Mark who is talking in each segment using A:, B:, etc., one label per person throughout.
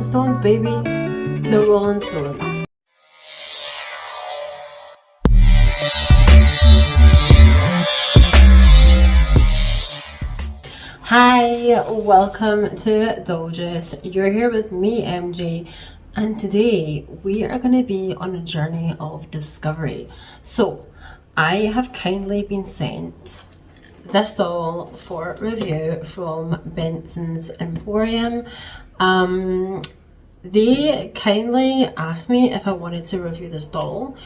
A: Rolling Stones, baby. The Rolling Stones. Hi, welcome to Dolges. You're here with me, MJ, and today we are going to be on a journey of discovery. So, I have kindly been sent this doll for review from Benson's Emporium. They kindly asked me if I wanted to review this doll,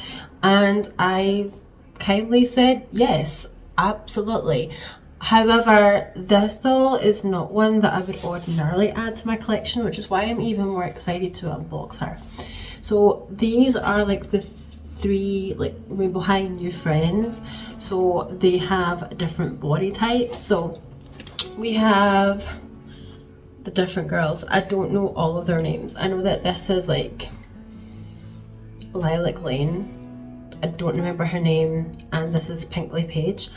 A: and I kindly said yes, absolutely. However, this doll is not one that I would ordinarily add to my collection, which is why I'm even more excited to unbox her. So these are like the three like Rainbow High new friends. So they have different body types. So we have the different girls. I don't know all of their names. I know that this is like Lilac Lane. I don't remember her name, and this is Pinkly Paige.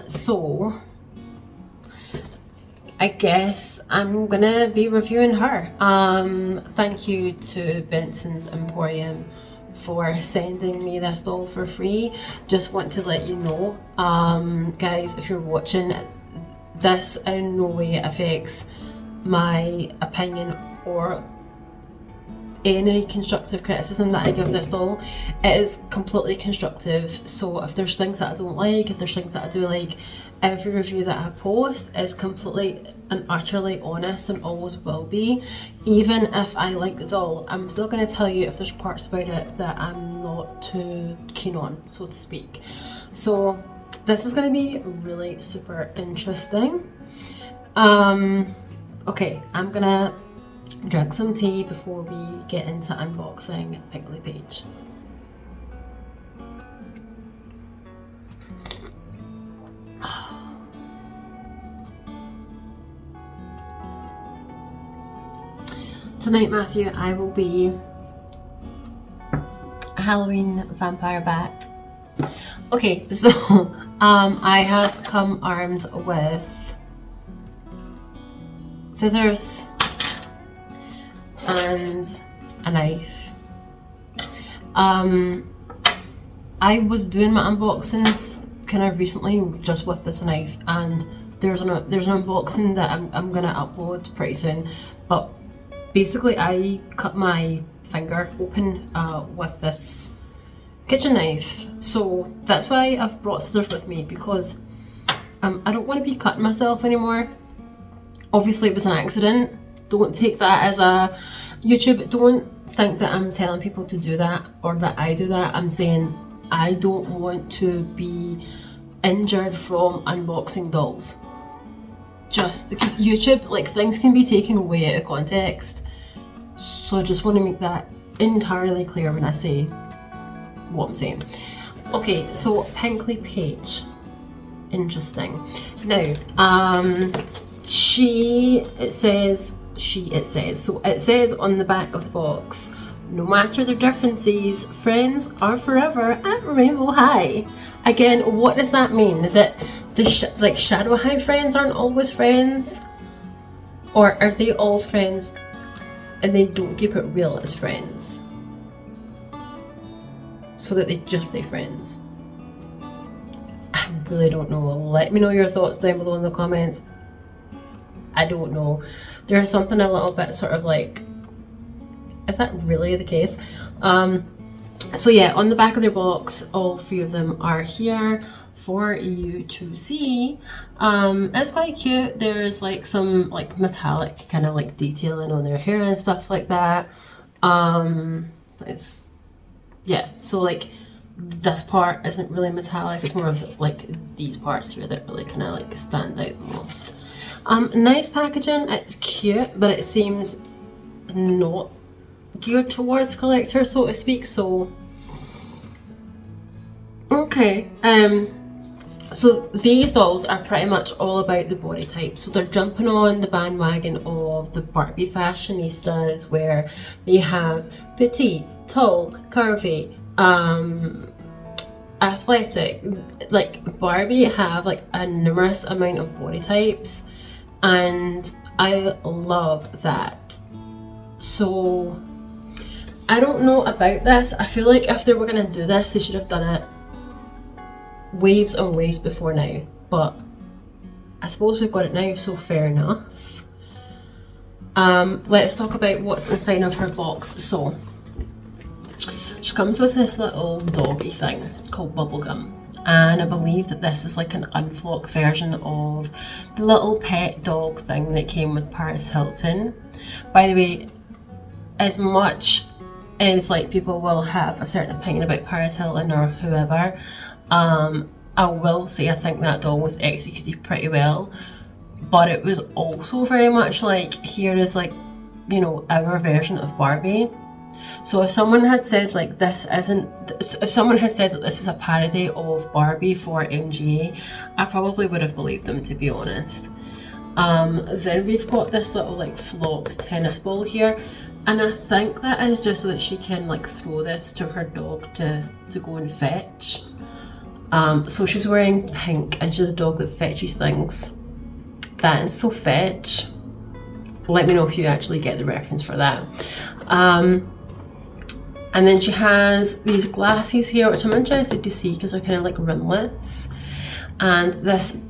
A: So I guess I'm gonna be reviewing her. Thank you to Benson's Emporium for sending me this doll for free. Just want to let you know, guys, if you're watching, this in no way affects my opinion or any constructive criticism that I give this doll. It is completely constructive, so if there's things that I don't like, if there's things that I do like, every review that I post is completely and utterly honest and always will be. Even if I like the doll, I'm still going to tell you if there's parts about it that I'm not too keen on, so to speak. So this is going to be really super interesting. Okay, I'm gonna drink some tea before we get into unboxing Pinkly Paige. Tonight, Matthew, I will be a Halloween vampire bat. Okay, so I have come armed with scissors and a knife. I was doing my unboxings kind of recently just with this knife, and there's an unboxing that I'm gonna upload pretty soon, but basically I cut my finger open with this kitchen knife, so that's why I've brought scissors with me, because I don't want to be cutting myself anymore. Obviously it was an accident. Don't take that as a YouTube. Don't think that I'm telling people to do that or that I do that. I'm saying I don't want to be injured from unboxing dolls. Just because YouTube, like, things can be taken way out of context. So I just want to make that entirely clear when I say what I'm saying. Okay, so Pinkly Paige. Interesting. Now, it says on the back of the box, no matter their differences, friends are forever at Rainbow High. Again, what does that mean? That the Shadow High friends aren't always friends? Or are they always friends and they don't keep it real as friends? So that they just stay friends? I really don't know. Let me know your thoughts down below in the comments. I don't know. There's something a little bit sort of like, is that really the case? So yeah, on the back of their box, all three of them are here for you to see. It's quite cute. There's like some like metallic kind of like detailing on their hair and stuff like that. It's, yeah, so like this part isn't really metallic. It's more of like these parts here that really kind of like stand out the most. Nice packaging, it's cute, but it seems not geared towards collectors, so to speak, so okay. So these dolls are pretty much all about the body type, so they're jumping on the bandwagon of the Barbie fashionistas, where they have petite, tall, curvy, athletic. Like Barbie have like a numerous amount of body types, and I love that. So I don't know about this. I feel like if they were gonna do this, they should have done it waves and waves before now, but I suppose we've got it now, so fair enough. Let's talk about what's inside of her box. So she comes with this little doggy thing called bubblegum, and I believe that this is like an unflocked version of the little pet dog thing that came with Paris Hilton. By the way, as much as like people will have a certain opinion about Paris Hilton or whoever, I will say I think that doll was executed pretty well, but it was also very much like, here is like, you know, our version of Barbie. So if someone had said like if someone had said that this is a parody of Barbie for MGA, I probably would have believed them, to be honest. Then we've got this little like flocked tennis ball here, and I think that is just so that she can like throw this to her dog to go and fetch. So she's wearing pink and she's a dog that fetches things. That is so fetch. Let me know if you actually get the reference for that. And then she has these glasses here, which I'm interested to see because they're kind of like rimless. And this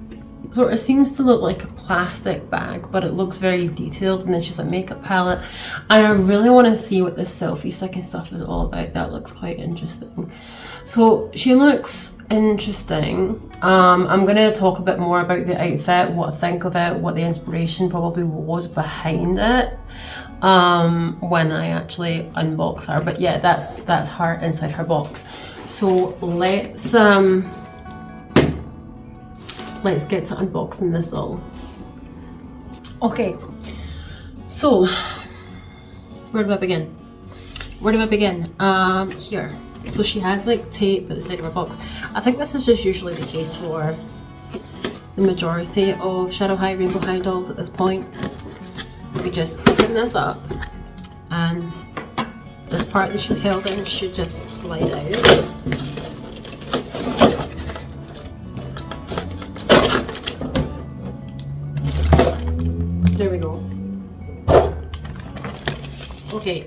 A: sort of seems to look like a plastic bag, but it looks very detailed. And then she's a makeup palette. And I really want to see what this selfie stick and stuff is all about. That looks quite interesting. So she looks interesting. I'm going to talk a bit more about the outfit, what I think of it, what the inspiration probably was behind it when I actually unbox her. But yeah, that's her inside her box. So let's get to unboxing this all. Okay, so where do I begin? Here. So she has like tape at the side of her box. I think this is just usually the case for the majority of Shadow High, Rainbow High dolls at this point. We just open this up, and this part that she's held in should just slide out. There we go. Okay,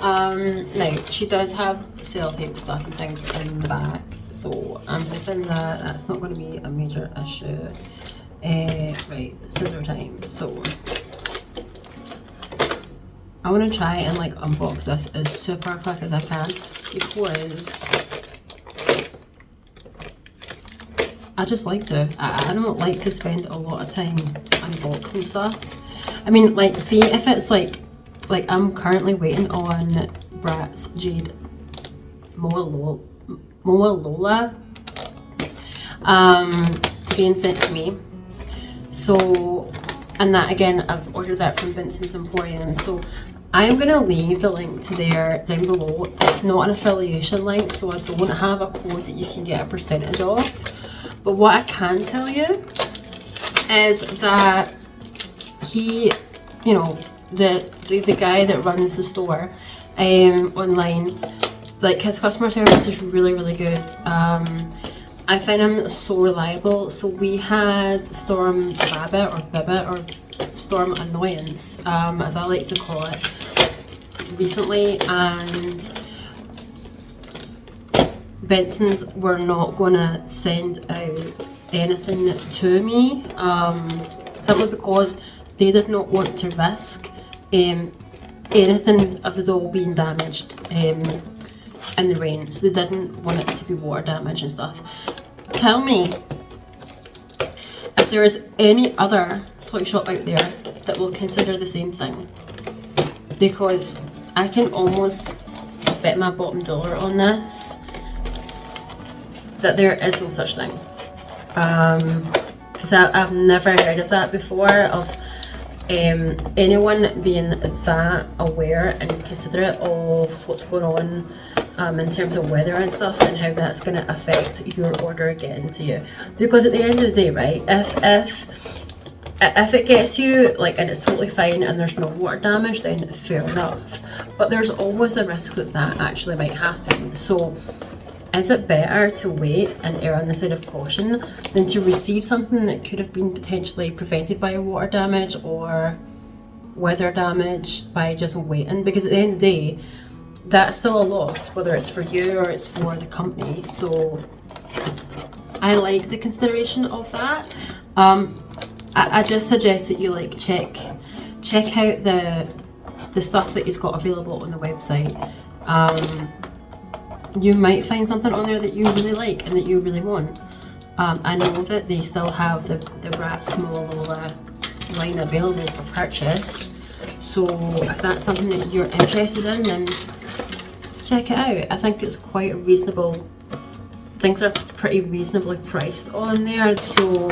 A: now she does have sellotape stuff and things in the back, so I'm hoping that that's not going to be a major issue. Right, scissor time. So I want to try and like unbox this as super quick as I can, because I just like to. I don't like to spend a lot of time unboxing stuff. I mean, like, see if it's like I'm currently waiting on Brat's Jade Moa Lola being sent to me. So, and that again, I've ordered that from Vincent's Emporium. So I am going to leave the link to there down below. It's not an affiliation link, so I don't have a code that you can get a percentage off. But what I can tell you is that he, you know, the guy that runs the store online, like, his customer service is really, really good. I find him so reliable. So we had Storm Rabbit or Bibbit or Storm Annoyance, as I like to call it, recently, and Benson's were not gonna send out anything to me, simply because they did not want to risk anything of the doll being damaged in the rain. So they didn't want it to be water damage and stuff. Tell me if there is any other toy shop out there that will consider the same thing, because I can almost bet my bottom dollar on this that there is no such thing, because I've never heard of that before, of anyone being that aware and considerate of what's going on in terms of weather and stuff, and how that's going to affect your order getting to you. Because at the end of the day, right, if it gets to you, like, and it's totally fine and there's no water damage, then fair enough. But there's always a risk that that actually might happen. So is it better to wait and err on the side of caution than to receive something that could have been potentially prevented by water damage, or weather damage by just waiting, because at the end of the day, that's still a loss, whether it's for you or it's for the company. So I like the consideration of that. I just suggest that you like check out the stuff that he's got available on the website. You might find something on there that you really like and that you really want. I know that they still have the Brat Small Lola line available for purchase, so if that's something that you're interested in, then check it out. I think it's quite reasonable. Things are pretty reasonably priced on there, so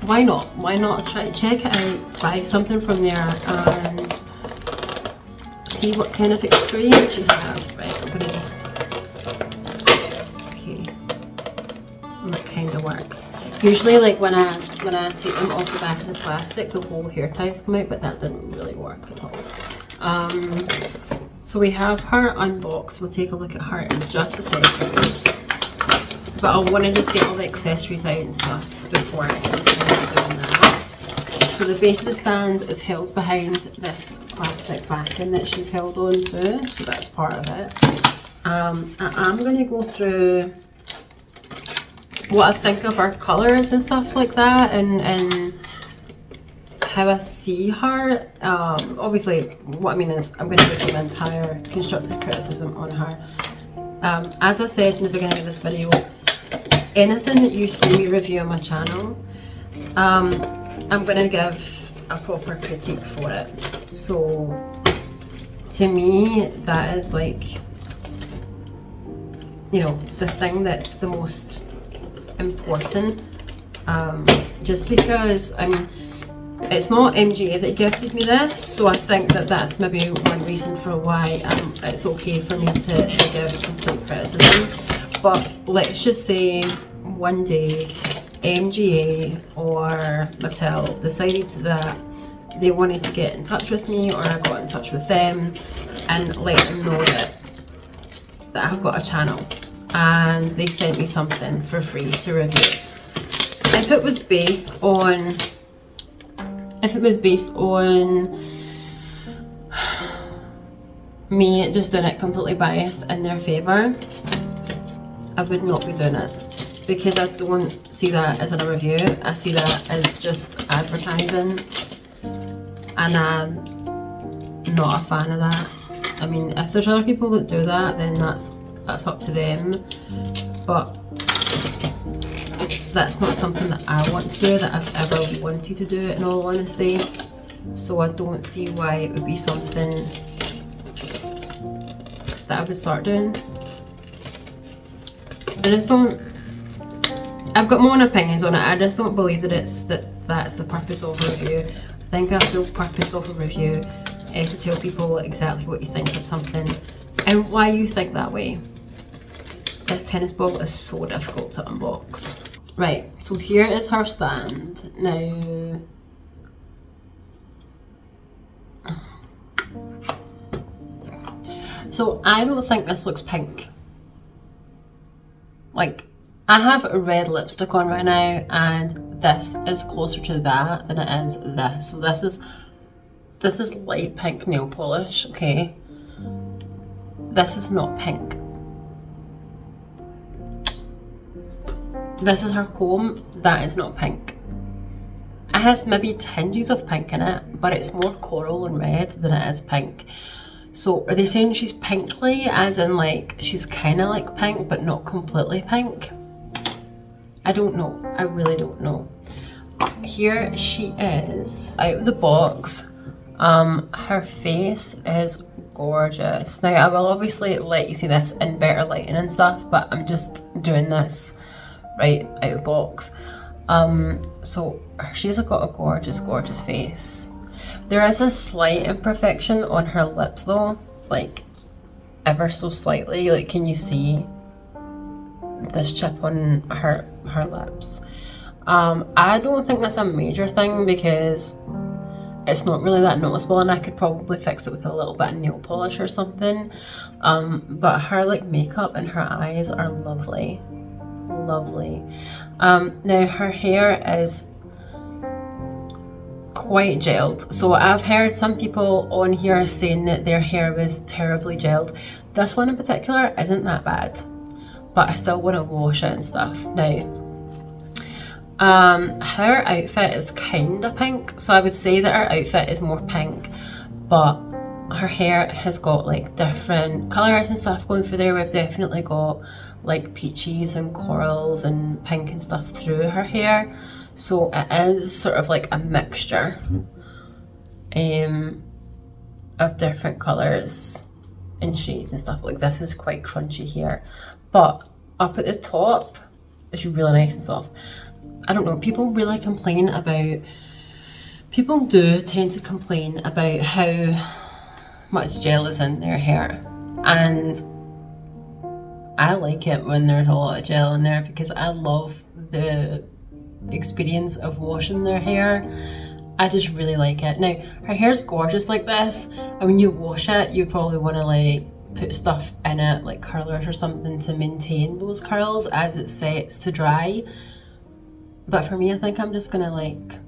A: why not? Why not check it out, buy something from there, and see what kind of experience you have. Right, I'm gonna just, okay, and that kind of worked. Usually, like when I take them off the back of the plastic, the whole hair ties come out, but that didn't really work at all. So we have her unboxed. We'll take a look at her in just a second. But I want to just get all the accessories out and stuff before I continue doing that. So the base of the stand is held behind this plastic backing that she's held on to, so that's part of it. I'm going to go through what I think of her colours and stuff like that, and how I see her. Obviously, what I mean is I'm going to give an entire constructive criticism on her. As I said in the beginning of this video, anything that you see me review on my channel, I'm going to give a proper critique for it. So to me, that is like, you know, the thing that's the most important. Just because, I mean, it's not MGA that gifted me this, so I think that that's maybe one reason for why it's okay for me to give complete criticism. But let's just say one day MGA or Mattel decided that they wanted to get in touch with me, or I got in touch with them and let them know that I've got a channel, and they sent me something for free to review. If it was based on me just doing it completely biased in their favour, I would not be doing it, because I don't see that as a review. I see that as just advertising, and I'm not a fan of that. I mean, if there's other people that do that, then that's up to them, but that's not something that I want to do, that I've ever wanted to do, in all honesty. So I don't see why it would be something that I would start doing. I just don't, I've got my own opinions on it. I just don't believe that that's the purpose of a review. I think the purpose of a review is to tell people exactly what you think of something and why you think that way. This tennis ball is so difficult to unbox. Right, so here is her stand. Now, so I don't think this looks pink. Like, I have red lipstick on right now, and this is closer to that than it is this. So this is light pink nail polish, okay? This is not pink. This is her comb. That is not pink. It has maybe tinges of pink in it, but it's more coral and red than it is pink. So are they saying she's pinkly, as in like she's kind of like pink but not completely pink? I don't know. I really don't know. Here she is out of the box. Her face is gorgeous. Now I will obviously let you see this in better lighting and stuff, but I'm just doing this right out of the box. So she's got a gorgeous, gorgeous face. There is a slight imperfection on her lips though, like ever so slightly. Like, can you see this chip on her lips? I don't think that's a major thing because it's not really that noticeable, and I could probably fix it with a little bit of nail polish or something. But her like makeup and her eyes are lovely. Lovely. Now her hair is quite gelled. So I've heard some people on here saying that their hair was terribly gelled. This one in particular isn't that bad, but I still want to wash it and stuff. Now, her outfit is kind of pink, so I would say that her outfit is more pink, but her hair has got like different colours and stuff going through there. We've definitely got like peaches and corals and pink and stuff through her hair, so it is sort of like a mixture of different colours and shades and stuff. Like this is quite crunchy here, but up at the top it's really nice and soft. I don't know, people do tend to complain about how much gel is in their hair, and I like it when there's a lot of gel in there because I love the experience of washing their hair. I just really like it. Now, her hair's gorgeous like this, and when you wash it, you probably want to like put stuff in it, like curlers or something, to maintain those curls as it sets to dry. But for me, I think I'm just gonna like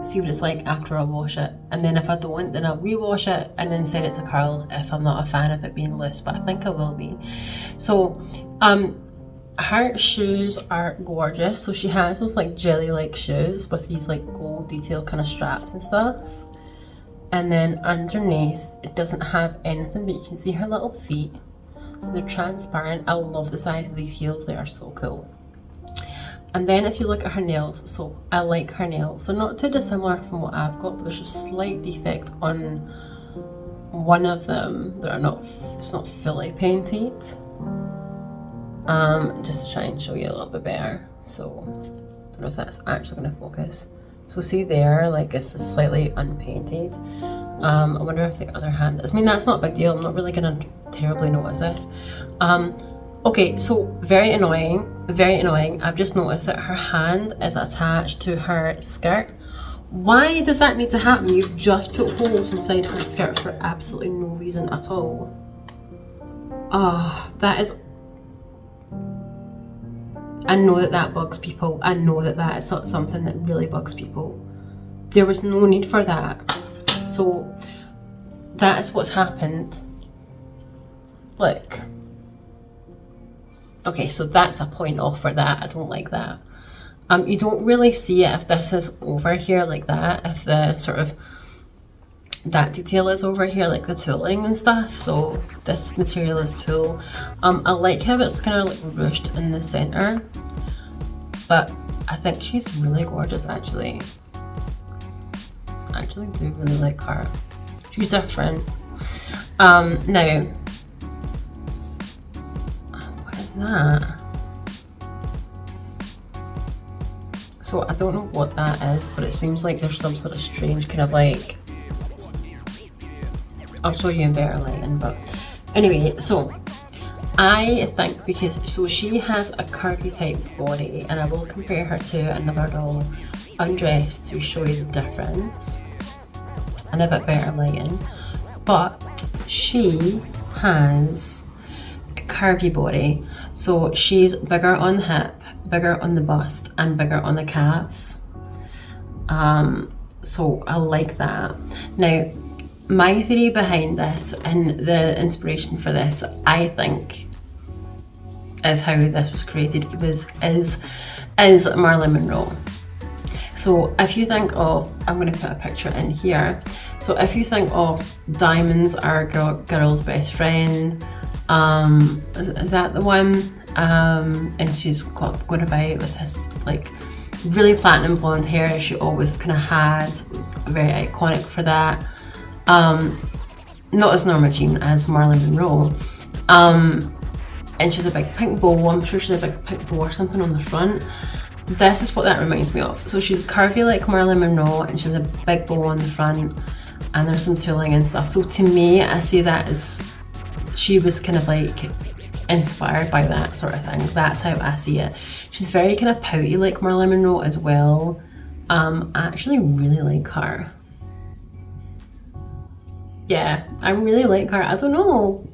A: see what it's like after I wash it, and then if I don't, then I'll rewash it and then set it to curl if I'm not a fan of it being loose, but I think I will be. So her shoes are gorgeous. So she has those like jelly like shoes with these like gold detail kind of straps and stuff, and then underneath it doesn't have anything, but you can see her little feet, so they're transparent. I love the size of these heels, they are so cool. And then if you look at her nails, so I like her nails. They're not too dissimilar from what I've got, but there's a slight defect on one of them. It's not fully painted. Just to try and show you a little bit better. So, I don't know if that's actually going to focus. So see there, like it's slightly unpainted. I wonder if the other hand is. I mean, that's not a big deal. I'm not really going to terribly notice this. Okay, so very annoying. I've just noticed that her hand is attached to her skirt. Why does that need to happen? You've just put holes inside her skirt for absolutely no reason at all. Oh, that is... I know that bugs people. I know that is something that really bugs people. There was no need for that. So, that is what's happened. Look. Okay, so that's a point off for that. I don't like that. You don't really see it if this is over here like that, if the sort of that detail is over here, like the tooling and stuff. So this material is tulle. I like how it's kind of like ruched in the center, but I think she's really gorgeous actually. I actually do really like her. She's different. Now, that. So I don't know what that is, but it seems like there's some sort of strange kind of like, I'll show you in better lighting, but anyway, so I think because, so she has a curvy type body, and I will compare her to another doll undressed to show you the difference and a bit better lighting, but she has curvy body, so she's bigger on the hip, bigger on the bust, and bigger on the calves. So I like that. Now, my theory behind this and the inspiration for this, I think, is how this was created is Marilyn Monroe. So if you think of, I'm going to put a picture in here. So if you think of diamonds are a girl's best friend, is that the one? And she's going about with this like really platinum blonde hair she always kind of had. It was very iconic for that. Not as Norma Jean, as Marilyn Monroe. And she's a big pink bow. I'm sure she's a big pink bow or something on the front. This is what that reminds me of. So she's curvy like Marilyn Monroe, and she's a big bow on the front, and there's some tooling and stuff. So to me, I see that as she was kind of like inspired by that sort of thing. That's how I see it. She's very kind of pouty like Marilyn Monroe as well. I actually really like her. Yeah, I really like her. I don't know.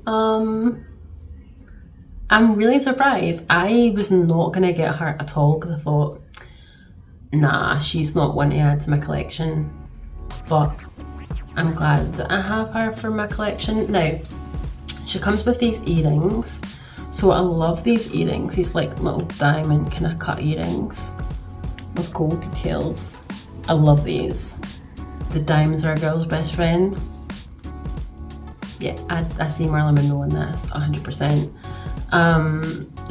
A: I'm really surprised. I was not gonna get her at all because I thought nah, she's not one to add to my collection, but I'm glad that I have her for my collection. Now, she comes with these earrings, so I love these earrings, these like little diamond kind of cut earrings with gold details. I love these. The diamonds are a girl's best friend. Yeah, I see Marilyn Monroe in this, 100%.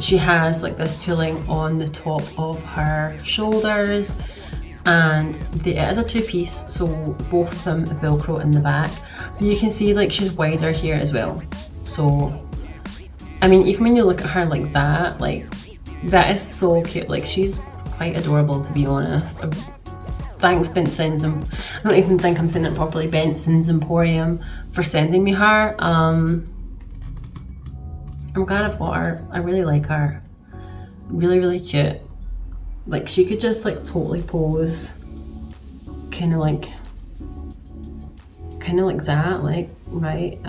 A: She has like this tooling on the top of her shoulders, and it is a two-piece, so both of them velcro in the back. But you can see like she's wider here as well. So, I mean, even when you look at her like that is so cute. Like, she's quite adorable, to be honest. Thanks Benson's, I don't even think I'm saying it properly, Benson's Emporium, for sending me her. I'm glad I've got her. I really like her. Really, really cute. Like, she could just like totally pose kind of like that, like, right?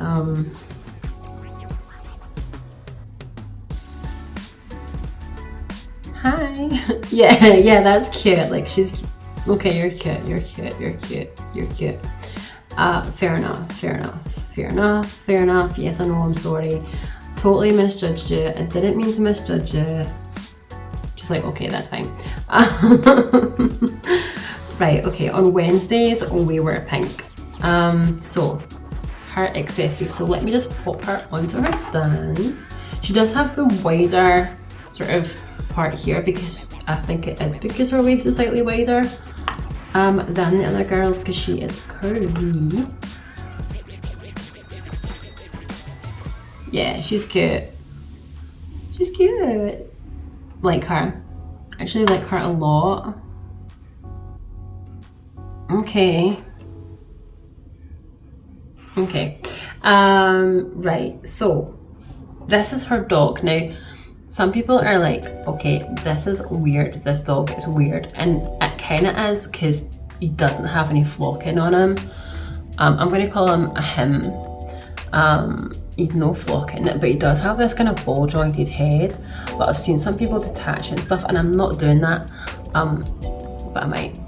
A: Hi. yeah, that's cute. Like, she's okay. You're cute. Fair enough. Yes, I know. I'm sorry. Totally misjudged you. I didn't mean to misjudge you. Just like, okay, that's fine. Right. Okay. On Wednesdays we wear pink. So her accessories. So let me just pop her onto her stand. She does have the wider sort of part here, because I think it is because her waist is slightly wider than the other girls, because she is curvy. Yeah, she's cute. Like her. Actually like her a lot. Okay. Right, so this is her dog. Now, some people are like, okay, this is weird, this dog is weird, and it kind of is, because he doesn't have any flocking on him. I'm going to call him a him. He's no flocking, but he does have this kind of ball jointed head. But I've seen some people detach it and stuff, and I'm not doing that. But I might.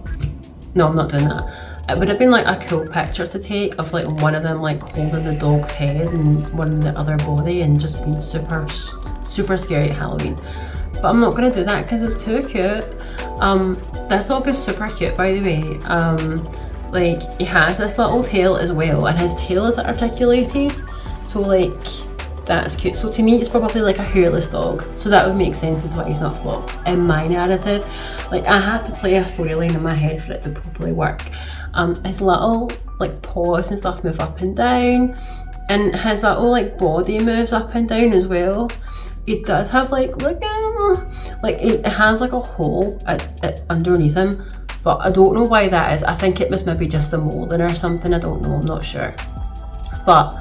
A: No, I'm not doing that. It would have been like a cool picture to take of like one of them like holding the dog's head and one in the other body, and just being super scary at Halloween. But I'm not gonna do that because it's too cute. This dog is super cute, by the way. Like, he has this little tail as well, and his tail is articulated, so like, that's cute. So to me, it's probably like a hairless dog, so that would make sense as why he's not flocked in my narrative. Like, I have to play a storyline in my head for it to properly work. His little like paws and stuff move up and down, and his little like body moves up and down as well. It does have like, look at him, like it has like a hole underneath him, but I don't know why that is. I think it was maybe just a molding or something, I don't know, I'm not sure. But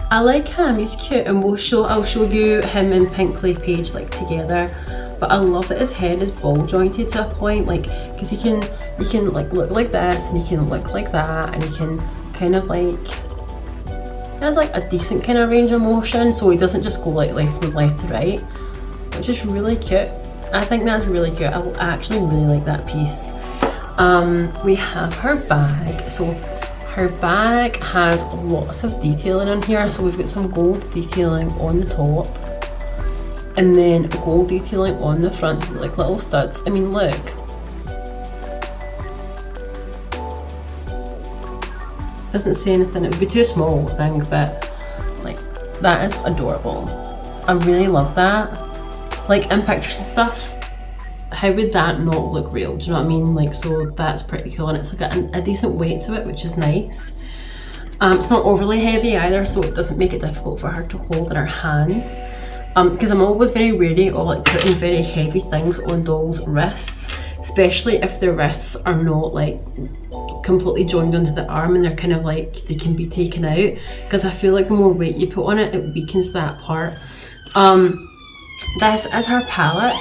A: I like him, he's cute, and I'll show you him and Pinkly Paige like together. But I love that his head is ball jointed to a point, like, because he can like look like this, and he can look like that, and he can kind of like, he has like a decent kind of range of motion, so he doesn't just go like from left to right, which is really cute. I think that's really cute. I actually really like that piece. We have her bag. So her bag has lots of detailing in here. So we've got some gold detailing on the top, and then gold detailing on the front, like little studs. I mean, look. Doesn't say anything, it would be too small, I think, but like, that is adorable. I really love that. Like, in pictures and stuff, how would that not look real? Do you know what I mean? Like, so that's pretty cool, and it's like a decent weight to it, which is nice. It's not overly heavy either, so it doesn't make it difficult for her to hold in her hand. Because I'm always very wary of like putting very heavy things on dolls' wrists, especially if their wrists are not like completely joined onto the arm and they're kind of like, they can be taken out, because I feel like the more weight you put on it, it weakens that part. This is her palette.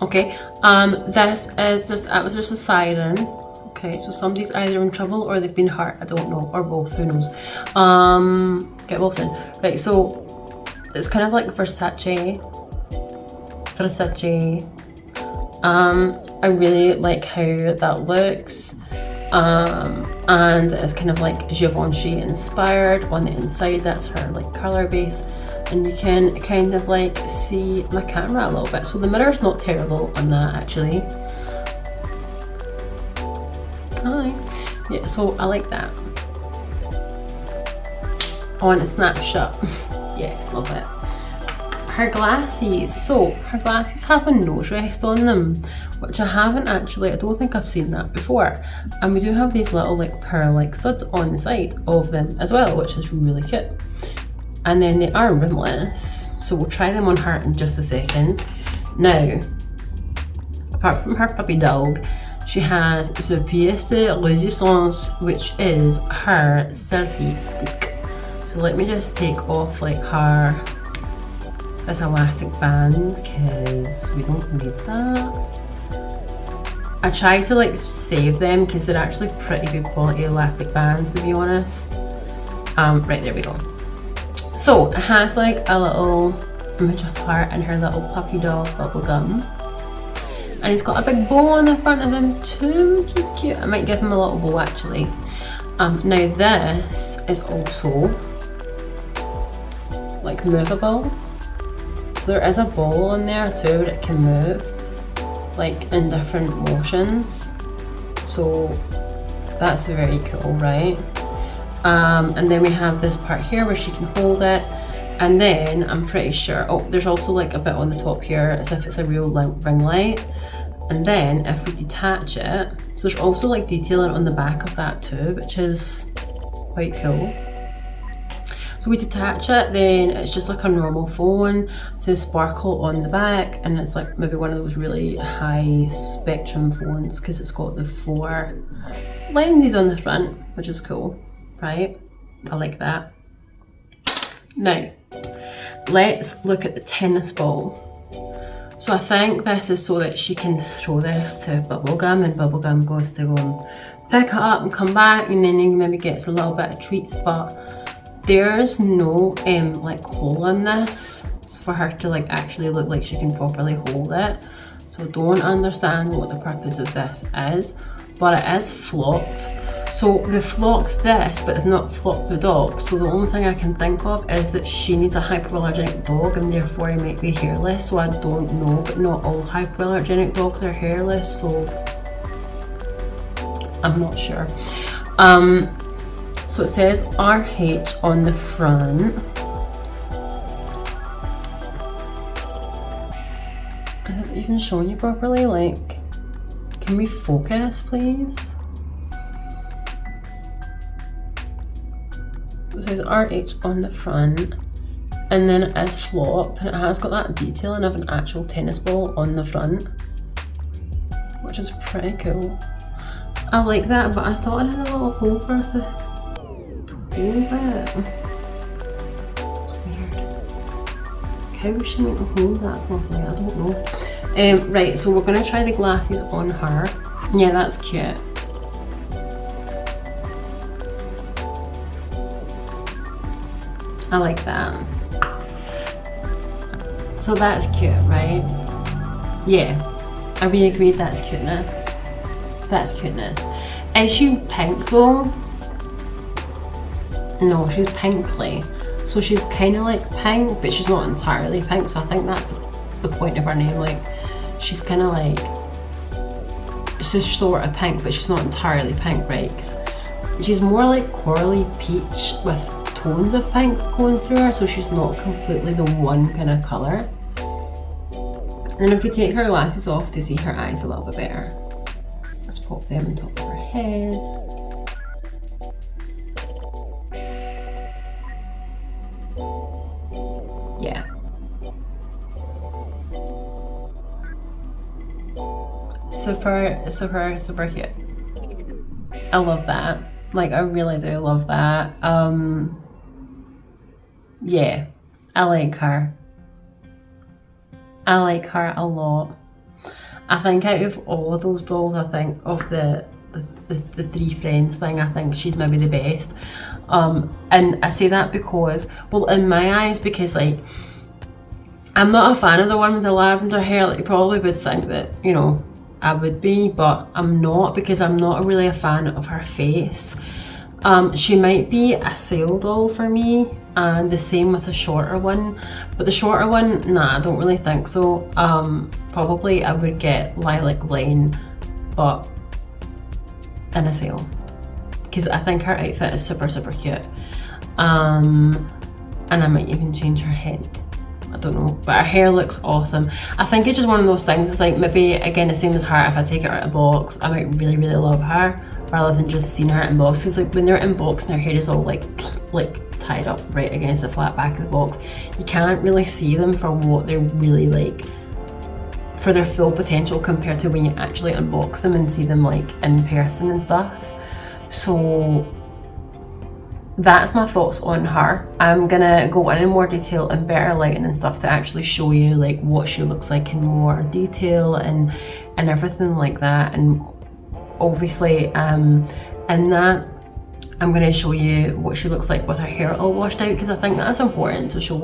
A: Okay, this is just, it was just a siren. Okay, so somebody's either in trouble or they've been hurt, I don't know, or both, who knows. Get Wilson. Right, so it's kind of like Versace Versace. I really like how that looks. And it's kind of like Givenchy inspired on the inside. That's her like colour base, and you can kind of like see my camera a little bit, so the mirror's not terrible on that actually. Hi. Yeah, so I like that on a snapshot. Yeah, love it. Her glasses, so her glasses have a nose rest on them, which I haven't actually, I don't think I've seen that before. And we do have these little like pearl-like studs on the side of them as well, which is really cute. And then they are rimless, so we'll try them on her in just a second. Now, apart from her puppy dog, she has the pièce de résistance, which is her selfie stick. So let me just take off like her this elastic band, because we don't need that. I tried to like save them because they're actually pretty good quality elastic bands, to be honest. Right, there we go. So it has like a little image of her and her little puppy dog bubble gum, and he's got a big bow on the front of him too, which is cute. I might give him a little bow actually. Now this is also like movable. So there is a ball on there too that it can move like in different motions, so that's very cool, right? And then we have this part here where she can hold it, and then I'm pretty sure, oh, there's also like a bit on the top here as if it's a real ring light. And then if we detach it, so there's also like detailing on the back of that too, which is quite cool. So we detach it, then it's just like a normal phone. It says sparkle on the back, and it's like maybe one of those really high spectrum phones because it's got the 4 lenses on the front, which is cool, right? I like that. Now, let's look at the tennis ball. So I think this is so that she can throw this to bubblegum, and bubblegum goes to go and pick it up and come back, and then he maybe gets a little bit of treats, but there's no like hole in this for her to like actually look like she can properly hold it. So don't understand what the purpose of this is, but it is flocked. So they've flocked this, but they've not flocked the dog. So the only thing I can think of is that she needs a hypoallergenic dog, and therefore he might be hairless. So I don't know, but not all hypoallergenic dogs are hairless, so I'm not sure. So it says RH on the front. Is it even showing you properly? Like, can we focus, please? It says RH on the front, and then it is flocked, and it has got that detailing of an actual tennis ball on the front, which is pretty cool. I like that, but I thought it had a little hole for her to hold it. It's weird. How was she meant to hold that properly? I don't know. Right, so we're gonna try the glasses on her. Yeah, that's cute. I like that. So that's cute, right? Yeah, I really agreed, that's cuteness. That's cuteness. Is she pink though? No, she's pinkly. So she's kind of like pink, but she's not entirely pink, so I think that's the point of her name. Like, she's kind of like, she's sort of pink, but she's not entirely pink, right? 'Cause she's more like corally peach with tones of pink going through her, so she's not completely the one kind of colour. And if we take her glasses off to see her eyes a little bit better, let's pop them on top of her head. Yeah. Super cute. I love that. Like, I really do love that. Yeah, I like her. I like her a lot. I think out of all of those dolls, I think of the 3 friends thing, I think she's maybe the best. And I say that because, well, in my eyes, because like, I'm not a fan of the one with the lavender hair. Like, you probably would think that, you know, I would be, but I'm not, because I'm not really a fan of her face. She might be a sale doll for me, and the same with the shorter one. But the shorter one, nah, I don't really think so. Probably I would get Lilac Lane, but in a sale, because I think her outfit is super, super cute. And I might even change her head. I don't know, but her hair looks awesome. I think it's just one of those things. It's like, maybe again the same as her, if I take her out of box, I might really, really love her rather than just seeing her in box. Because like when they're in box and their hair is all like tied up right against the flat back of the box, you can't really see them for what they're really like, for their full potential, compared to when you actually unbox them and see them like in person and stuff. So that's my thoughts on her. I'm gonna go in more detail and better lighting and stuff to actually show you like what she looks like in more detail and everything like that. And obviously in that I'm gonna show you what she looks like with her hair all washed out, because I think that's important to show you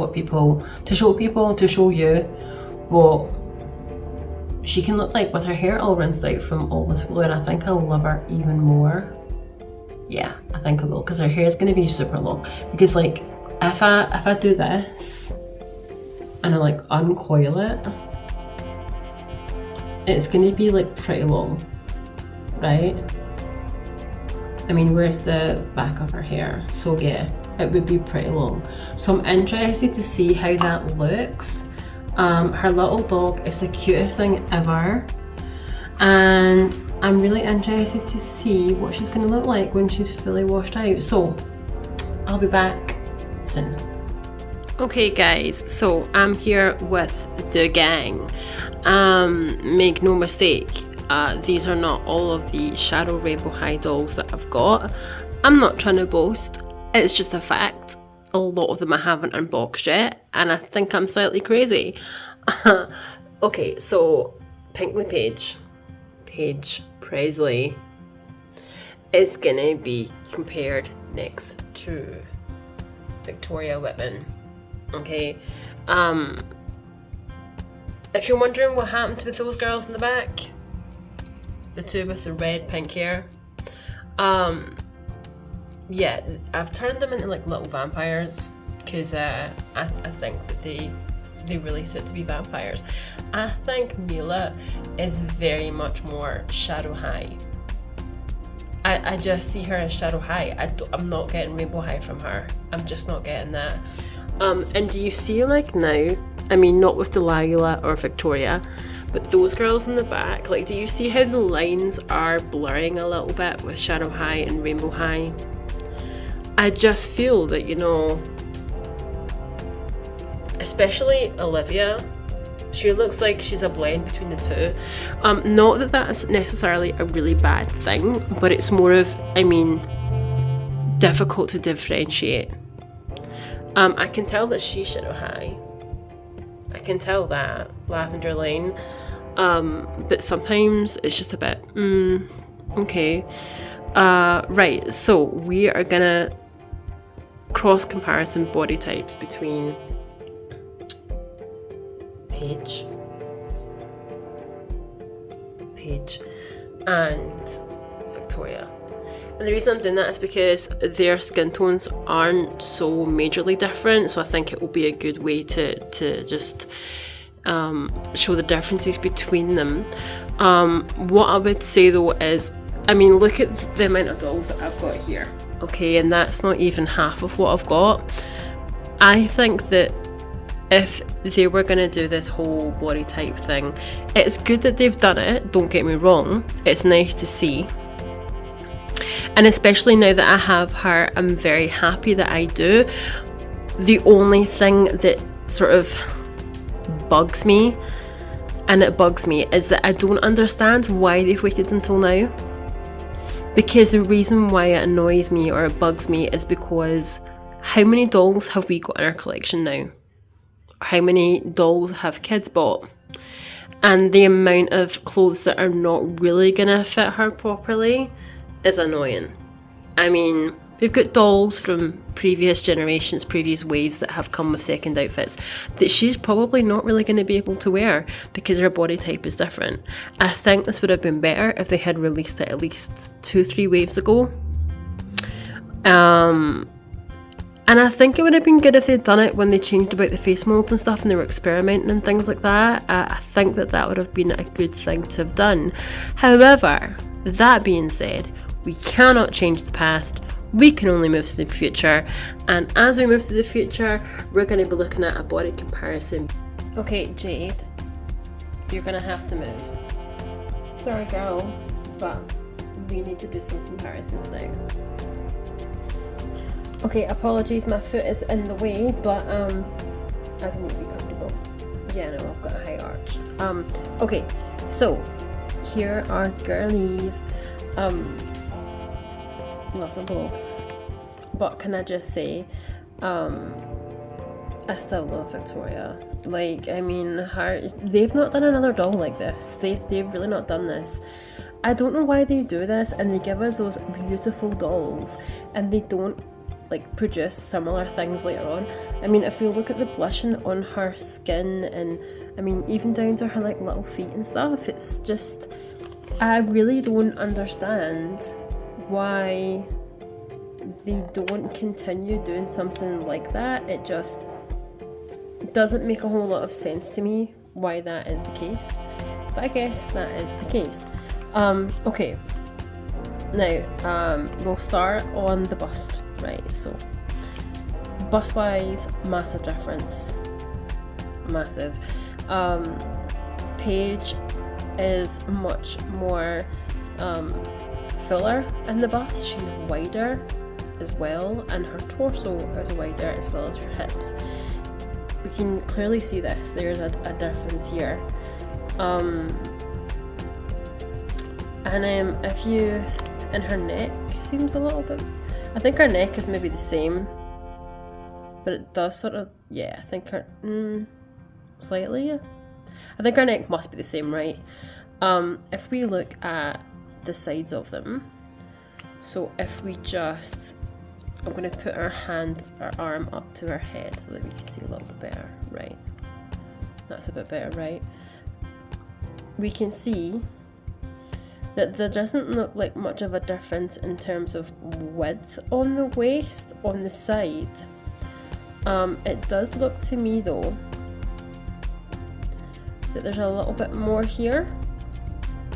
A: what she can look like with her hair all rinsed out from all this glue. And I think I'll love her even more. Yeah, I think I will, because her hair is going to be super long. Because like if I do this and I like uncoil it, it's going to be like pretty long, right? I mean, where's the back of her hair? So yeah, it would be pretty long. So I'm interested to see how that looks. Her little dog is the cutest thing ever, and I'm really interested to see what she's going to look like when she's fully washed out. So I'll be back soon. Okay guys, so I'm here with the gang. Make no mistake, these are not all of the Shadow Rainbow High dolls that I've got. I'm not trying to boast, it's just a fact. A lot of them I haven't unboxed yet, and I think I'm slightly crazy. Okay, so Pinkly Paige Presley is gonna be compared next to Victoria Whitman. Okay, if you're wondering what happened with those girls in the back, the two with the red pink hair, yeah, I've turned them into like little vampires, because I think that they really suit to be vampires. I think Mila is very much more Shadow High. I just see her as Shadow High. I'm not getting Rainbow High from her. I'm just not getting that. And do you see, like, now, I mean, not with Delila or Victoria, but those girls in the back, like, do you see how the lines are blurring a little bit with Shadow High and Rainbow High? I just feel that, you know, especially Olivia, she looks like she's a blend between the two. Not that that's necessarily a really bad thing, but it's more of, I mean, difficult to differentiate. I can tell that she's Shadow High. I can tell that, Lavender Lane. But sometimes it's just a bit, okay. Right, so we are gonna cross comparison body types between Paige and Victoria. And the reason I'm doing that is because their skin tones aren't so majorly different, so I think it will be a good way to just show the differences between them. What I would say though is, I mean, look at the amount of dolls that I've got here. Okay, and that's not even half of what I've got. I think that if they were going to do this whole body type thing, it's good that they've done it, don't get me wrong, it's nice to see. And especially now that I have her, I'm very happy that I do. The only thing that sort of bugs me, is that I don't understand why they've waited until now. Because the reason why it annoys me or it bugs me is because how many dolls have we got in our collection now? How many dolls have kids bought? And the amount of clothes that are not really gonna fit her properly is annoying. I mean, We've got dolls from previous generations, previous waves that have come with second outfits that she's probably not really going to be able to wear because her body type is different. I think this would have been better if they had released it at least 2-3 waves ago. And I think it would have been good if they'd done it when they changed about the face molds and stuff and they were experimenting and things like that. I think that would have been a good thing to have done. However, that being said, we cannot change the past. We can only move to the future, and as we move to the future, we're going to be looking at a body comparison. Okay, Jade, you're going to have to move. Sorry, girl, but we need to do some comparisons now. Okay, apologies, my foot is in the way, but I need to be comfortable. Yeah, no, I've got a high arch. Okay, so here are girlies. Love them both, but can I just say, I still love Victoria. Like, I mean, they've not done another doll like this. They've really not done this. I don't know why they do this, and they give us those beautiful dolls, and they don't like produce similar things later on. I mean, if we look at the blushing on her skin, and I mean, even down to her like little feet and stuff, it's just, I really don't understand why they don't continue doing something like that. It just doesn't make a whole lot of sense to me why that is the case, but I guess that is the case. Okay, now we'll start on the bust, right? So bust wise, massive difference, massive. Paige is much more fuller in the bust. She's wider as well, and her torso is wider as well as her hips. We can clearly see this. There's a difference here. If you, and her neck seems a little bit, I think her neck is maybe the same, but it does sort of, yeah, I think her, slightly, yeah. I think her neck must be the same, right? If we look at the sides of them, so if we just, I'm going to put our arm up to her head so that we can see a little bit better, right? That's a bit better, right? We can see that there doesn't look like much of a difference in terms of width on the waist, on the side. It does look to me though that there's a little bit more here,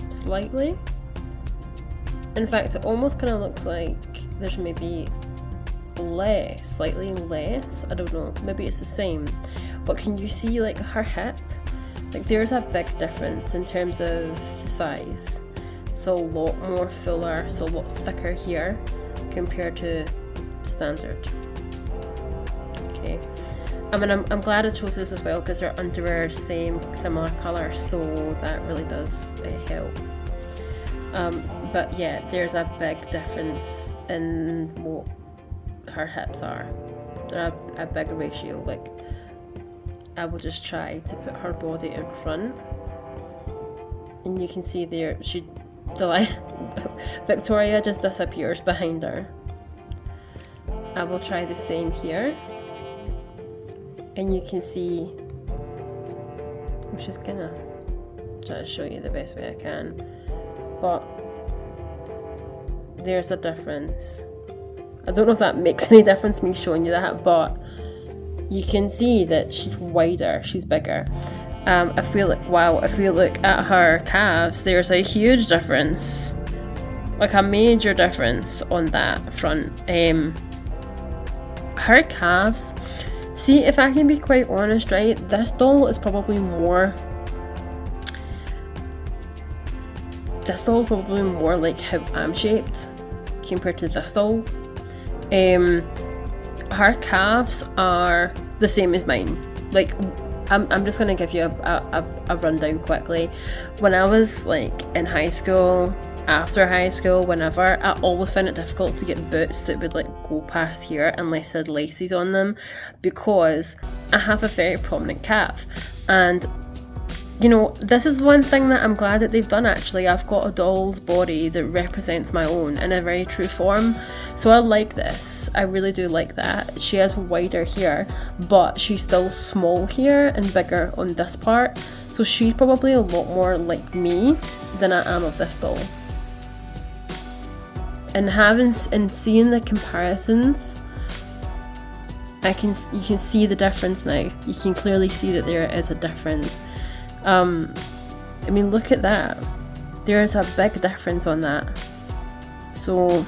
A: slightly. In fact, it almost kind of looks like there's maybe less, slightly less, I don't know, maybe it's the same, but can you see like her hip? Like there's a big difference in terms of the size. So a lot more fuller, so a lot thicker here compared to standard. Okay, I mean, I'm glad I chose this as well because her underwear is similar colour, so that really does help. But yeah, there's a big difference in what her hips are. They're a big ratio. Like, I will just try to put her body in front, and you can see there, Victoria just disappears behind her. I will try the same here, and you can see, I'm just gonna try to show you the best way I can, but there's a difference. I don't know if that makes any difference, me showing you that, but you can see that she's wider, she's bigger. If we look at her calves, there's a huge difference, like a major difference on that front. Her calves, see, if I can be quite honest, right, this doll is probably more like how I'm shaped compared to this doll. Her calves are the same as mine. Like, I'm just gonna give you a rundown quickly. When I was like in high school, after high school, whenever, I always found it difficult to get boots that would like go past here unless they had laces on them, because I have a very prominent calf. And you know, this is one thing that I'm glad that they've done actually. I've got a doll's body that represents my own in a very true form, So I like this. I really do like that. She has wider here, but she's still small here and bigger on this part. So she's probably a lot more like me than I am of this doll. And seeing the comparisons, you can see the difference now. You can clearly see that there is a difference. I mean, look at that. There is a big difference on that. So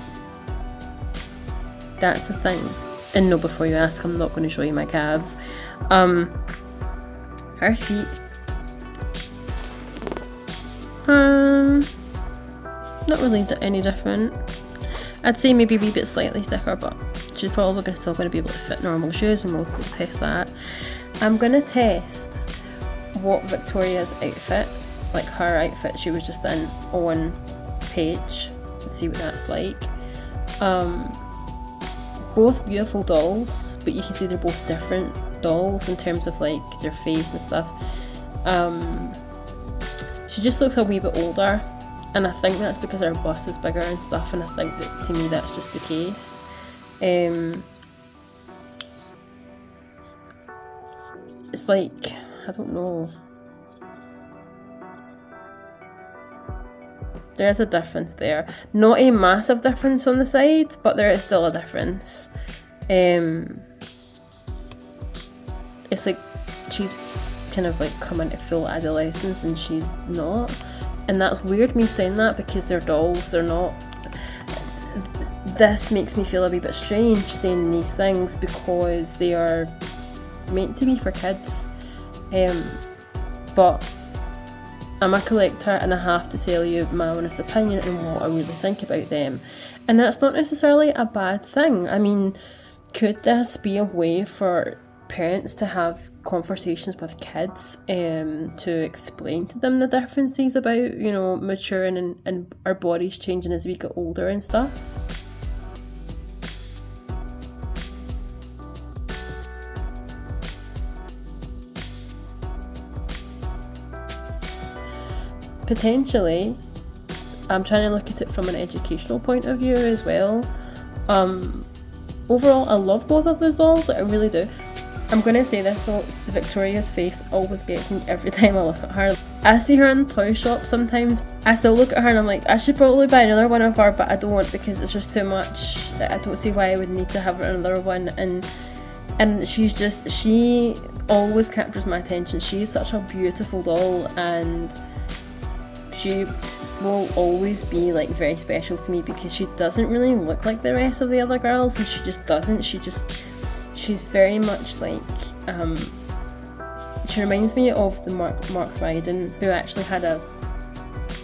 A: that's the thing. And no, before you ask, I'm not going to show you my calves. Her feet. Not really any different. I'd say maybe a wee bit slightly thicker, but she's probably still going to be able to fit normal shoes, and we'll test that. I'm going to test what Victoria's outfit, like her outfit she was just in, on Paige, and see what that's like. Both beautiful dolls, but you can see they're both different dolls in terms of like their face and stuff. She just looks a wee bit older, and I think that's because her bust is bigger and stuff, and I think that to me that's just the case. It's like, I don't know. There is a difference there. Not a massive difference on the side, but there is still a difference. It's like she's kind of like coming to full adolescence and she's not. And that's weird me saying that because they're dolls, they're not. This makes me feel a wee bit strange saying these things because they are meant to be for kids. But I'm a collector and I have to tell you my honest opinion and what I really think about them. And that's not necessarily a bad thing. I mean, could this be a way for parents to have conversations with kids to explain to them the differences about, you know, maturing and our bodies changing as we get older and stuff? Potentially. I'm trying to look at it from an educational point of view as well. Overall, I love both of those dolls, I really do. I'm going to say this though, Victoria's face always gets me every time I look at her. I see her in the toy shop sometimes, I still look at her and I'm like, I should probably buy another one of her, but I don't because it's just too much. I don't see why I would need to have another one, and she always captures my attention. She's such a beautiful doll, and she will always be like very special to me because she doesn't really look like the rest of the other girls, and she just doesn't. She's very much like, she reminds me of the Mark Ryden, who actually had a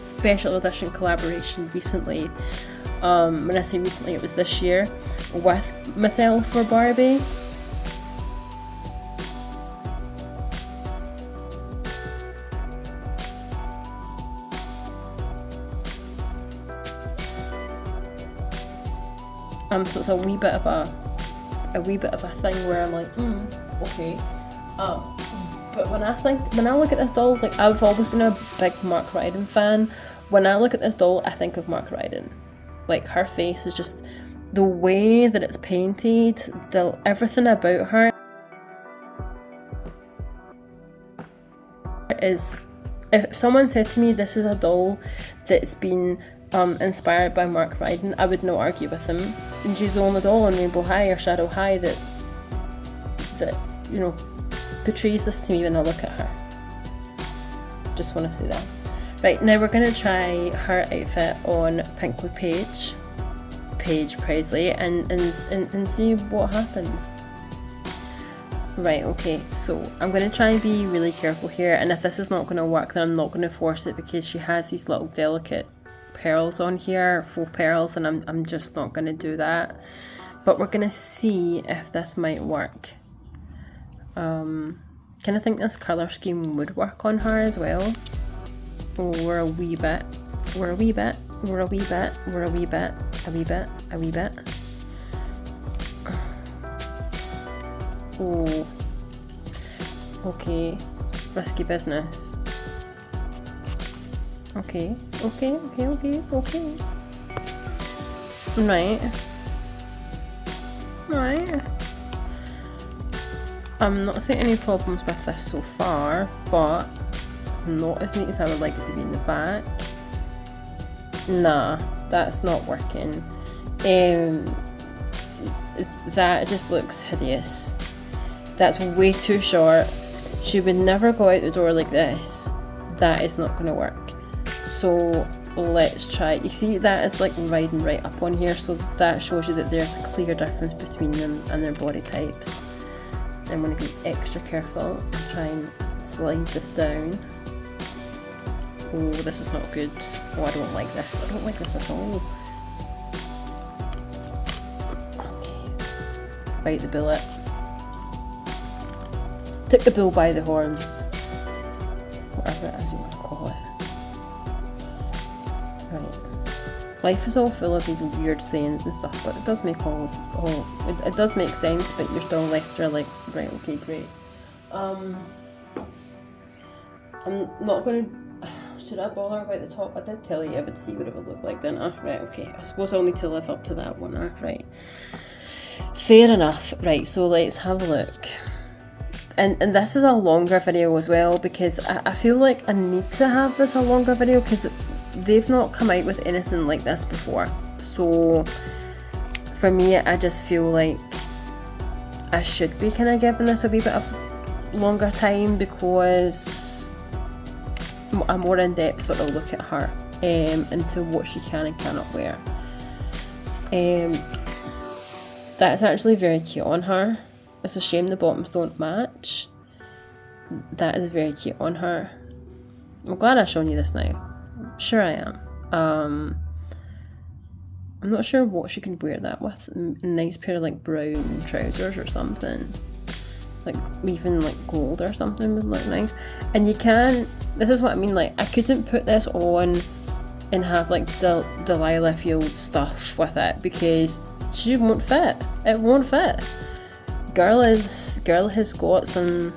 A: special edition collaboration recently. When I say recently, it was this year, with Mattel for Barbie. So it's a wee bit of a thing where I'm like, okay. But when I look at this doll, like, I've always been a big Mark Ryden fan. When I look at this doll, I think of Mark Ryden. Like, her face is just, the way that it's painted, everything about her is, if someone said to me this is a doll that's been inspired by Mark Ryden, I would not argue with him. And she's the only doll on Rainbow High or Shadow High that you know, portrays this to me when I look at her. Just want to say that. Right, now we're going to try her outfit on Pinkly Paige Presley, and see what happens. Right, okay, so I'm going to try and be really careful here, and if this is not going to work, then I'm not going to force it because she has these little delicate pearls on here, faux pearls, and I'm just not going to do that. But we're going to see if this might work. Kind of think this colour scheme would work on her as well. Oh, we're a wee bit. Oh, okay, risky business. Okay. Right. right. I'm not seeing any problems with this so far, but it's not as neat as I would like it to be in the back. Nah, that's not working. That just looks hideous. That's way too short. She would never go out the door like this. That is not going to work. So let's try. You see, that is like riding right up on here, so that shows you that there's a clear difference between them and their body types. I'm going to be extra careful and try and slide this down. Oh, this is not good. Oh, I don't like this. I don't like this at all. Okay. Bite the bullet. Take the bull by the horns. Whatever it is you want to call it. Right. Life is all full of these weird sayings and stuff, but it does make it does make sense, but you're still left there like, right, okay, great. I'm not going to... Should I bother about the top? I did tell you I would see what it would look like, didn't I? Right, okay. I suppose I'll need to live up to that one, right? Fair enough. Right, so let's have a look. And this is a longer video as well, because I feel like I need to have this a longer video, because they've not come out with anything like this before. So for me, I just feel like I should be kind of giving this a wee bit of longer time, because a more in-depth sort of look at her into what she can and cannot wear. That's actually very cute on her. It's a shame the bottoms don't match. That is very cute on her. I'm glad I've shown you this now. Sure I am. I'm not sure what she can wear that with. A nice pair of like brown trousers or something. Like even like gold or something would look nice. And you can, this is what I mean, like I couldn't put this on and have like Delilah Field stuff with it, because she won't fit. It won't fit. Girl has got some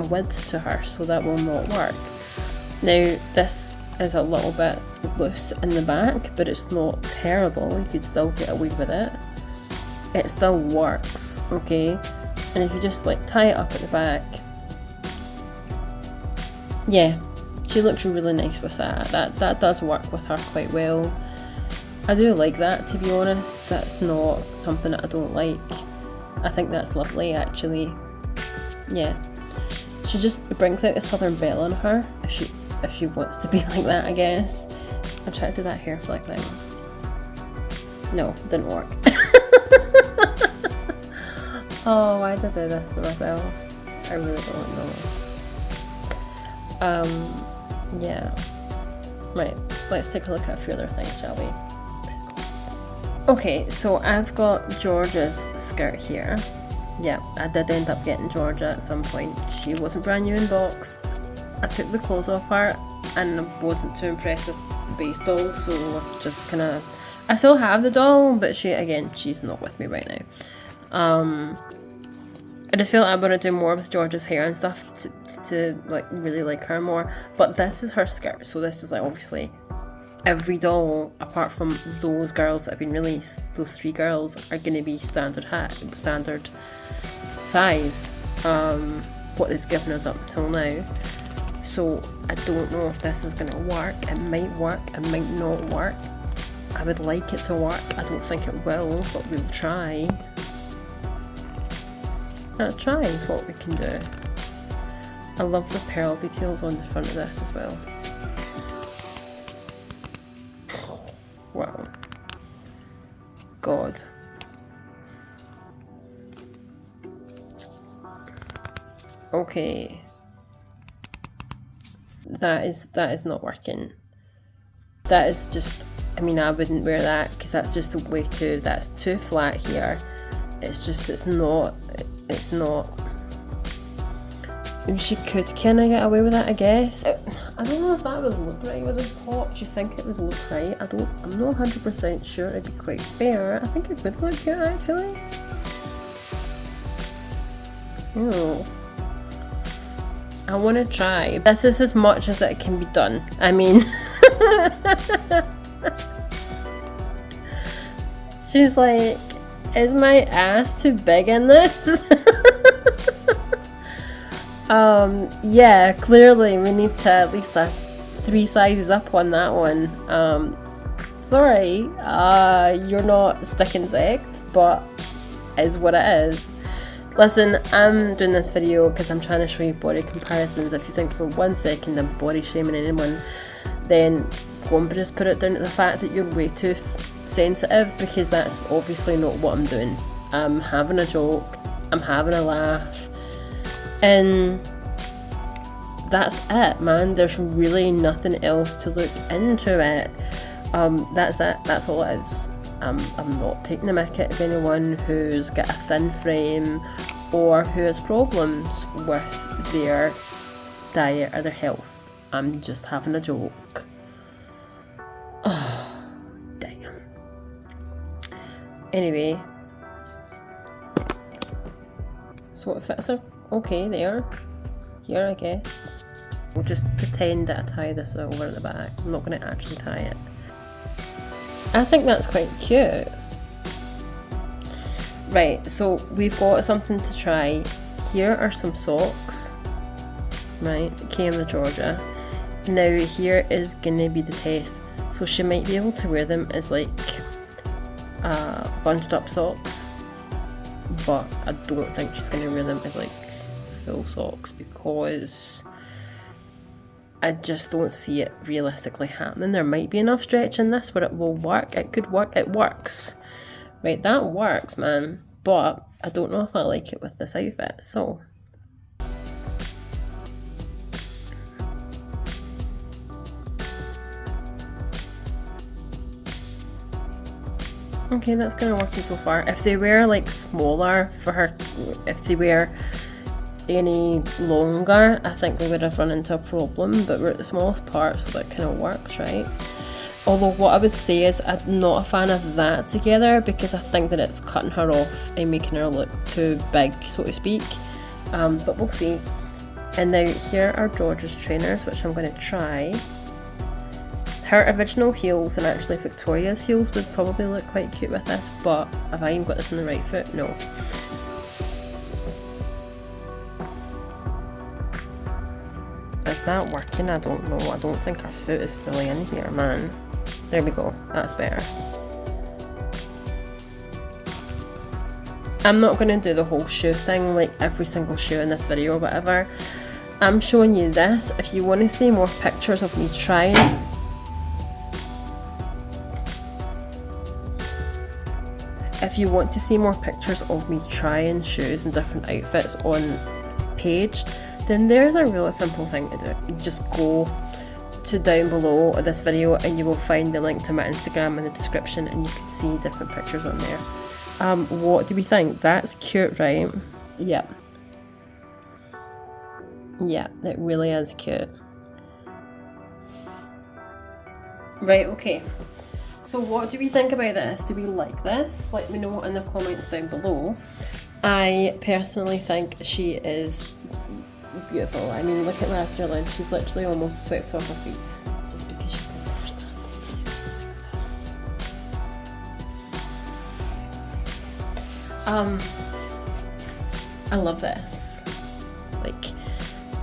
A: width to her, so that will not work. Now this is a little bit loose in the back, but it's not terrible. You could still get away with it. It still works, okay? And if you just like tie it up at the back, yeah, she looks really nice with that. That does work with her quite well. I do like that, to be honest. That's not something that I don't like. I think that's lovely, actually. Yeah, she just brings out the Southern Belle in her, if she wants to be like that, I guess. I'll try to do that hair flick now. No, didn't work. Oh, why did I do this to myself? I really don't know. Yeah. Right, let's take a look at a few other things, shall we? Okay, so I've got Georgia's skirt here. Yeah, I did end up getting Georgia at some point. She wasn't brand new in box. I took the clothes off her and I wasn't too impressed with the base doll, so I just kind of... I still have the doll, but she's not with me right now. I just feel like I want to do more with Georgia's hair and stuff to like really like her more. But this is her skirt, so this is like obviously every doll apart from those girls that have been released. Those 3 girls are going to be standard size. What they've given us up till now. So I don't know if this is going to work. It might work, it might not work. I would like it to work. I don't think it will, but we'll try. Let's try is what we can do. I love the pearl details on the front of this as well. Wow. God. Okay. That is not working. That is just, I mean, I wouldn't wear that because that's just that's too flat here. It's not. I mean, she could kind of get away with that, I guess. I don't know if that would look right with this top. Do you think it would look right? I'm not 100% sure it'd be quite fair. I think it would look good, actually. Ew. I want to try. This is as much as it can be done. I mean... Is my ass too big in this? Yeah, clearly we need to at least 3 sizes up on that one. Sorry, you're not stick insect, but is what it is. Listen, I'm doing this video because I'm trying to show you body comparisons. If you think for 1 second I'm body shaming anyone, then go and just put it down to the fact that you're way too sensitive, because that's obviously not what I'm doing. I'm having a joke, I'm having a laugh, and that's it, man. There's really nothing else to look into it. That's it, that's all it is. I'm not taking the mick out of anyone who's got a thin frame or who has problems with their diet or their health. I'm just having a joke. Oh, damn. Anyway, so it fits her okay there. Here, I guess. We'll just pretend that I tie this over at the back. I'm not going to actually tie it. I think that's quite cute. Right, so we've got something to try. Here are some socks. Right, came to Georgia. Now here is gonna be the test. So she might be able to wear them as like bunched up socks, but I don't think she's gonna wear them as like full socks, because I just don't see it realistically happening. There might be enough stretch in this where it will work. It could work. It works. Right, that works, man. But I don't know if I like it with this outfit, so. Okay, that's kind of working so far. If they were like smaller for her, if they were any longer, I think we would have run into a problem, but we're at the smallest part, so that kind of works, right? Although what I would say is I'm not a fan of that together, because I think that it's cutting her off and making her look too big, so to speak. But we'll see. And now here are George's trainers, which I'm going to try. Her original heels and actually Victoria's heels would probably look quite cute with this, but have I even got this on the right foot? No. Is that working? I don't know. I don't think her foot is fully in here, man. There we go. That's better. I'm not going to do the whole shoe thing, like every single shoe in this video or whatever. I'm showing you this. If you want to see more pictures of me trying, if you want to see more pictures of me trying shoes and different outfits on Paige, then there's a really simple thing to do. You just go to down below of this video and you will find the link to my Instagram in the description, and you can see different pictures on there. What do we think? That's cute, right? Yeah. Yeah, it really is cute. Right, okay. So what do we think about this? Do we like this? Let me know in the comments down below. I personally think she is beautiful. I mean, look at Laughter Lynn. She's literally almost swept off her feet just because she's the first time. I love this. Like,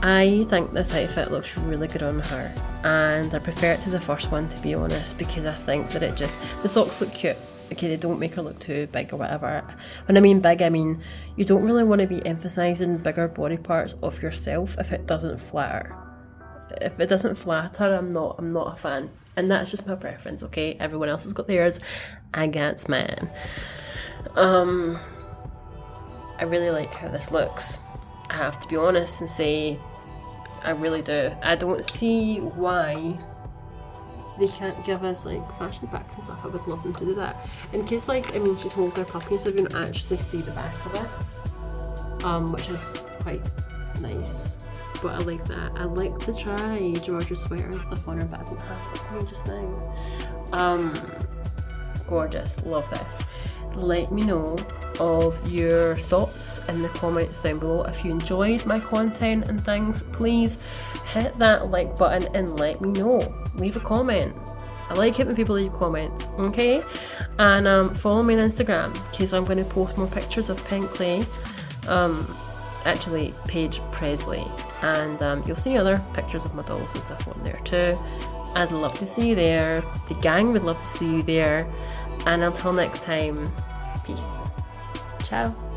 A: I think this outfit looks really good on her, and I prefer it to the first one, to be honest, because I think that it just, the socks look cute. Okay, they don't make her look too big or whatever. When I mean big, I mean you don't really want to be emphasising bigger body parts of yourself if it doesn't flatter. If it doesn't flatter, I'm not a fan. And that's just my preference, okay? Everyone else has got theirs. I got mine. I really like how this looks. I have to be honest and say I really do. I don't see why they can't give us like fashion packs and stuff. I would love them to do that. In case, like, I mean, she's holding her puppy, so we can actually see the back of it, which is quite nice. But I like that. I like to try George's sweater and stuff on her, but I don't have it for me just now. Gorgeous. Love this. Let me know of your thoughts in the comments down below. If you enjoyed my content and things, please hit that like button and let me know. Leave a comment. I like it when people leave comments, okay? And follow me on Instagram, because I'm going to post more pictures of Pinkly, actually Paige Presley, and you'll see other pictures of my dolls and stuff on there too. I'd love to see you there. The gang would love to see you there. And until next time, peace. Ciao.